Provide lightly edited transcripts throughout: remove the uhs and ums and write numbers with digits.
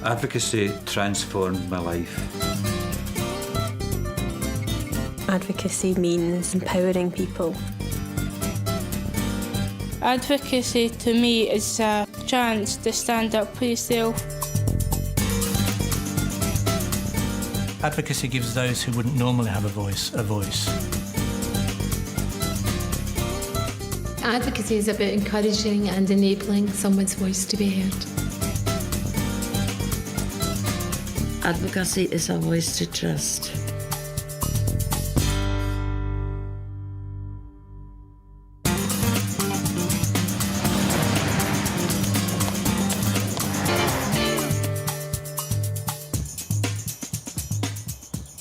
Advocacy transformed my life. Advocacy means empowering people. Advocacy to me is a chance to stand up for yourself. Advocacy gives those who wouldn't normally have a voice. Advocacy is about encouraging and enabling someone's voice to be heard. Advocacy is a voice to trust.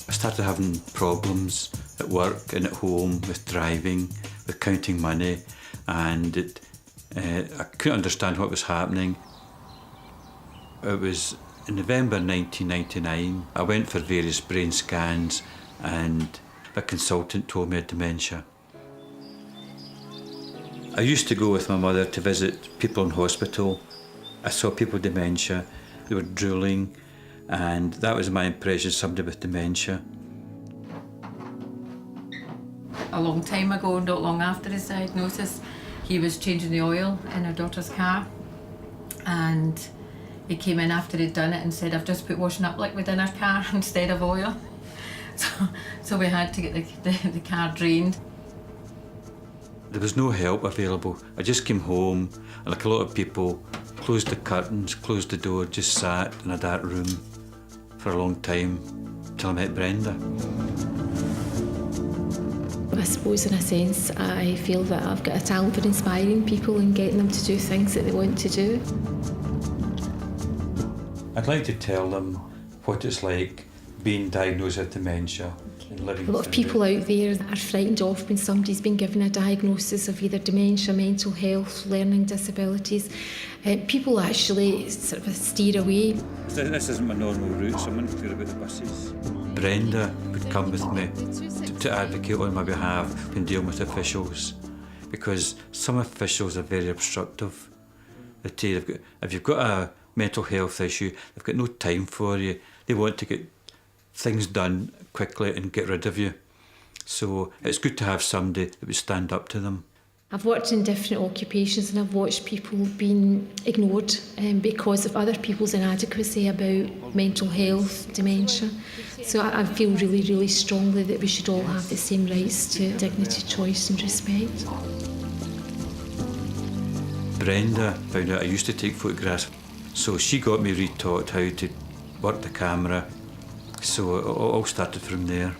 I started having problems at work and at home with driving, with counting money, and I couldn't understand what was happening. It was in November 1999. I went for various brain scans and a consultant told me I had dementia. I used to go with my mother to visit people in hospital. I saw people with dementia, they were drooling, and that was my impression, somebody with dementia. A long time ago, not long after his diagnosis, he was changing the oil in our daughter's car, and he came in after he'd done it and said, "I've just put washing up liquid in our car instead of oil." So we had to get the car drained. There was no help available. I just came home, and like a lot of people, closed the curtains, closed the door, just sat in a dark room for a long time till I met Brenda. I suppose in a sense I feel that I've got a talent for inspiring people and getting them to do things that they want to do. I'd like to tell them what it's like being diagnosed with dementia and living. A lot of people out there are frightened off when somebody's been given a diagnosis of either dementia, mental health, learning disabilities. People actually sort of steer away. This isn't my normal route, so I'm going to forget about the buses. Brenda would come with me to advocate on my behalf when dealing with officials, because some officials are very obstructive. They tell you, if you've got a mental health issue, they've got no time for you. They want to get things done quickly and get rid of you. So it's good to have somebody that would stand up to them. I've worked in different occupations and I've watched people being ignored because of other people's inadequacy about mental health, dementia. So I feel really, really strongly that we should all have the same rights to dignity, choice and respect. Brenda found out I used to take photographs, so she got me retaught how to work the camera. So it all started from there.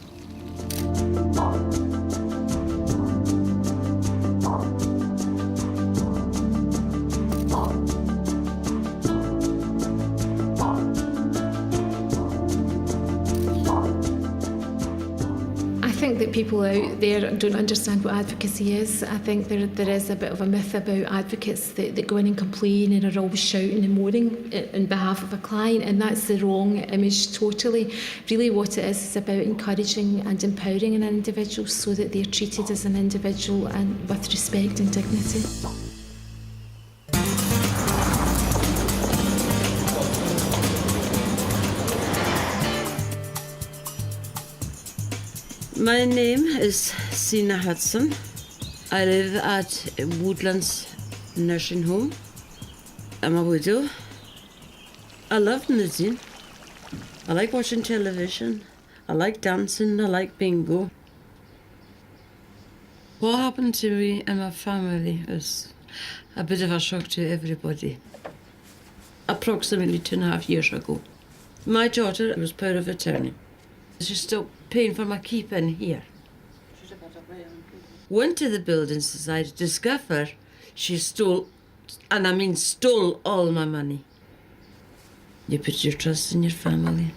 I think that people out there don't understand what advocacy is. I think there is a bit of a myth about advocates that go in and complain and are always shouting and moaning on behalf of a client, and that's the wrong image totally. Really what it is about encouraging and empowering an individual so that they're treated as an individual and with respect and dignity. My name is Sina Hudson. I live at Woodlands Nursing Home. I'm a widow. I love knitting. I like watching television. I like dancing. I like bingo. What happened to me and my family is a bit of a shock to everybody. Approximately 2.5 years ago, my daughter was power of attorney. She stopped paying for my keep in here. Went to the building society, discovered she stole, and I mean stole all my money. You put your trust in your family,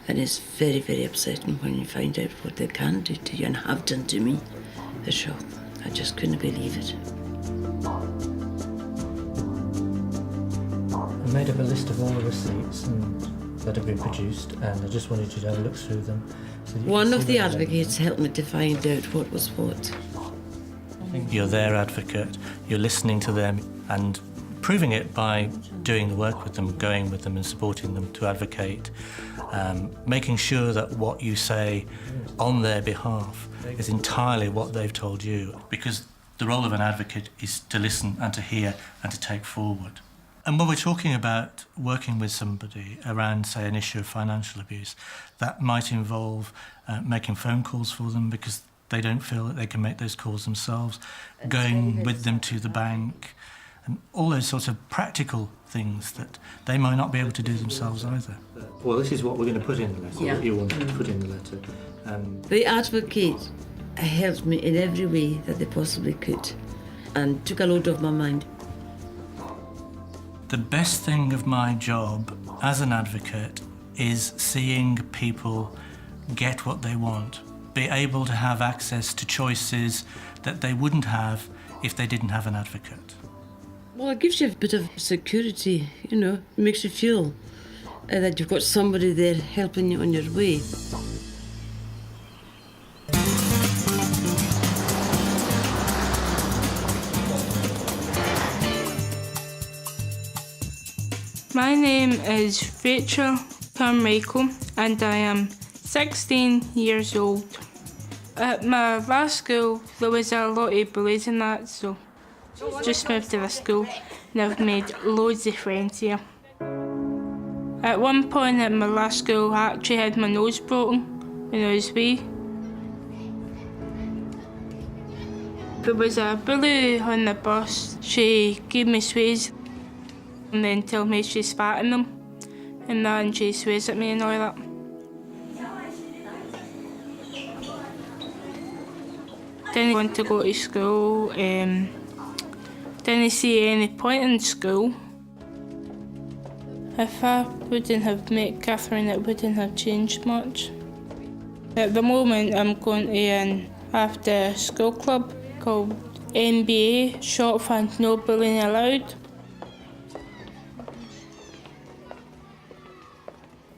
and it's very, very upsetting when you find out what they can do to you and have done to me. The shock. I just couldn't believe it. I made up a list of all the receipts that have been produced, and I just wanted you to have a look through them. So one of the advocates helped me to find out what was what. You're their advocate, you're listening to them, and proving it by doing the work with them, going with them and supporting them to advocate, making sure that what you say on their behalf is entirely what they've told you, because the role of an advocate is to listen and to hear and to take forward. And when we're talking about working with somebody around, say, an issue of financial abuse, that might involve making phone calls for them because they don't feel that they can make those calls themselves, going with them to the bank, and all those sorts of practical things that they might not be able to do themselves either. Well, this is what we're going to put in the letter, what you want to put in the letter. The advocate helped me in every way that they possibly could and took a load off my mind. The best thing of my job as an advocate is seeing people get what they want, be able to have access to choices that they wouldn't have if they didn't have an advocate. Well, it gives you a bit of security, you know, it makes you feel that you've got somebody there helping you on your way. My name is Rachel Carmichael and I am 16 years old. At my last school there was a lot of bullies and that, so just moved to the school and I've made loads of friends here. At one point at my last school I actually had my nose broken when I was wee. There was a bully on the bus. She gave me swears and then told me she spat in them and she swears at me and all that. Didn't want to go to school, didn't see any point in school. If I wouldn't have met Catherine, it wouldn't have changed much. At the moment I'm going to an after school club called NBA, short for No Bullying Allowed.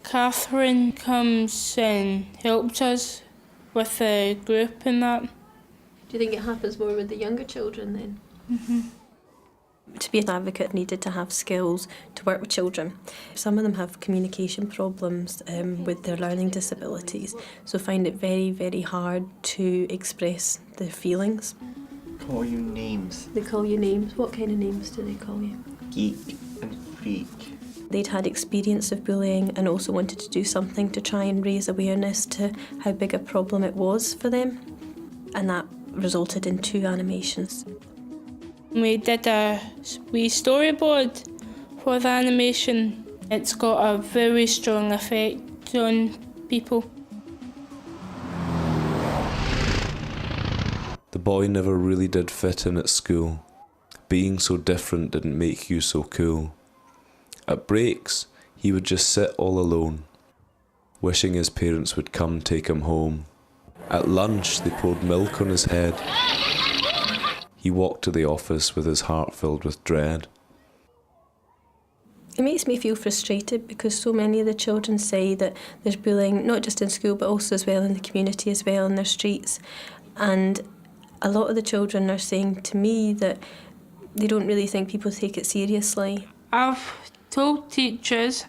Catherine comes and helps us with the group and that. Do you think it happens more with the younger children then? Mm-hmm. To be an advocate needed to have skills to work with children. Some of them have communication problems with their learning disabilities, so find it very, very hard to express their feelings. Call you names. They call you names. What kind of names do they call you? Geek and freak. They'd had experience of bullying and also wanted to do something to try and raise awareness to how big a problem it was for them, and that resulted in 2 animations. We did a wee storyboard for the animation. It's got a very strong effect on people. The boy never really did fit in at school. Being so different didn't make you so cool. At breaks, he would just sit all alone, wishing his parents would come take him home. At lunch, they poured milk on his head. He walked to the office with his heart filled with dread. It makes me feel frustrated because so many of the children say that there's bullying, not just in school but also as well in the community as well, in their streets. And a lot of the children are saying to me that they don't really think people take it seriously. I've told teachers,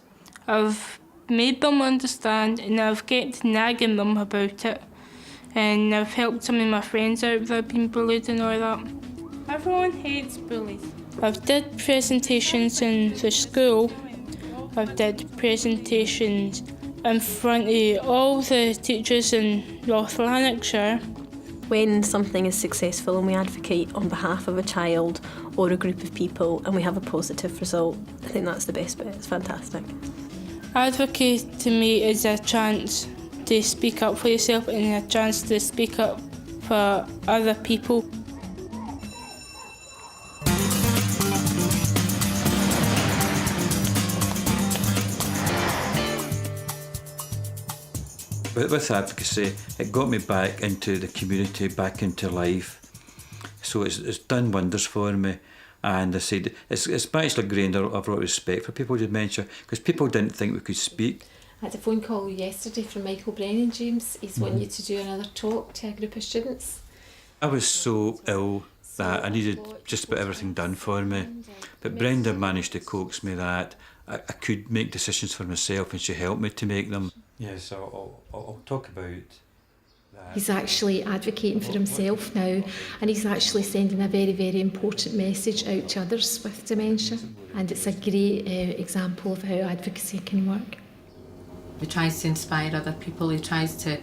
I've made them understand and I've kept nagging them about it. And I've helped some of my friends out that have been bullied and all that. Everyone hates bullies. I've did presentations in the school. I've did presentations in front of all the teachers in North Lanarkshire. When something is successful and we advocate on behalf of a child or a group of people and we have a positive result, I think that's the best bit. It's fantastic. Advocate to me is a chance to speak up for yourself and a chance to speak up for other people. With advocacy, it got me back into the community, back into life. So it's done wonders for me. And I said, it's actually gained a lot of respect for people with dementia because people didn't think we could speak. I had a phone call yesterday from Michael Brennan, James. He's wanting you to do another talk to a group of students. I was so ill that I needed just about everything done for me. But Brenda managed to coax me that I could make decisions for myself, and she helped me to make them. Yeah, so I'll talk about that. He's actually advocating for himself now, and he's actually sending a very, very important message out to others with dementia. And it's a great example of how advocacy can work. He tries to inspire other people. He tries to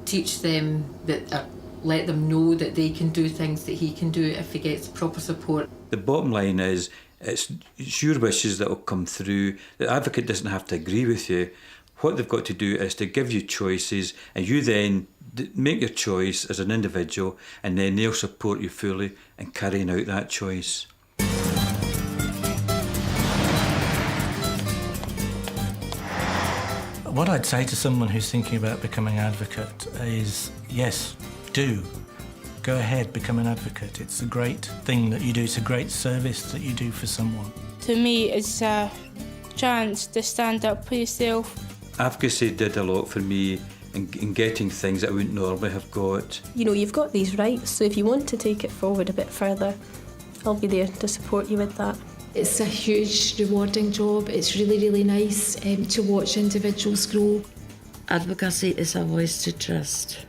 teach them that, let them know that they can do things that he can do if he gets proper support. The bottom line is, it's your wishes that will come through. The advocate doesn't have to agree with you. What they've got to do is to give you choices, and you then make your choice as an individual, and then they'll support you fully in carrying out that choice. What I'd say to someone who's thinking about becoming an advocate is, yes, do. Go ahead, become an advocate. It's a great thing that you do. It's a great service that you do for someone. To me, it's a chance to stand up for yourself. Advocacy did a lot for me in getting things that I wouldn't normally have got. You know, you've got these rights, so if you want to take it forward a bit further, I'll be there to support you with that. It's a huge, rewarding job. It's really, really nice to watch individuals grow. Advocacy is a voice to trust.